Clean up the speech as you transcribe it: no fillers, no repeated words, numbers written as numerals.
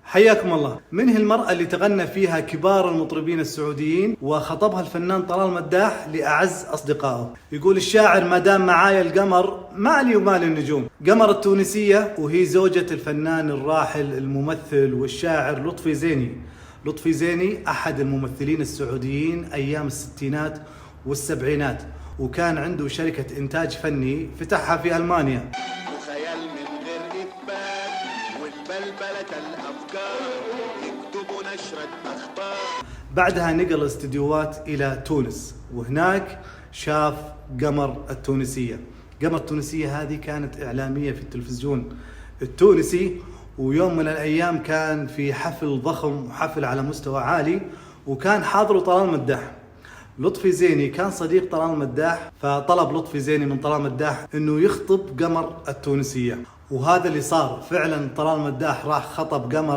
حياكم الله. من هي المرأة اللي تغنى فيها كبار المطربين السعوديين وخطبها الفنان طلال مداح لأعز أصدقائه؟ يقول الشاعر: ما دام معايا القمر مالي ومال النجوم. قمر التونسية، وهي زوجة الفنان الراحل الممثل والشاعر لطفي زيني. لطفي زيني أحد الممثلين السعوديين أيام الستينات والسبعينات، وكان عنده شركة إنتاج فني فتحها في ألمانيا. والبلبلة الأفكار يكتبوا نشرة أخبار. بعدها نقل استديوهات إلى تونس، وهناك شاف قمر التونسية. قمر التونسية هذه كانت إعلامية في التلفزيون التونسي، ويوم من الأيام كان في حفل ضخم وحفل على مستوى عالي، وكان حاضره طلال مداح. لطفي زيني كان صديق طلال مداح، فطلب لطفي زيني من طلال مداح انه يخطب قمر التونسية، وهذا اللي صار فعلا. طلال مداح راح خطب قمر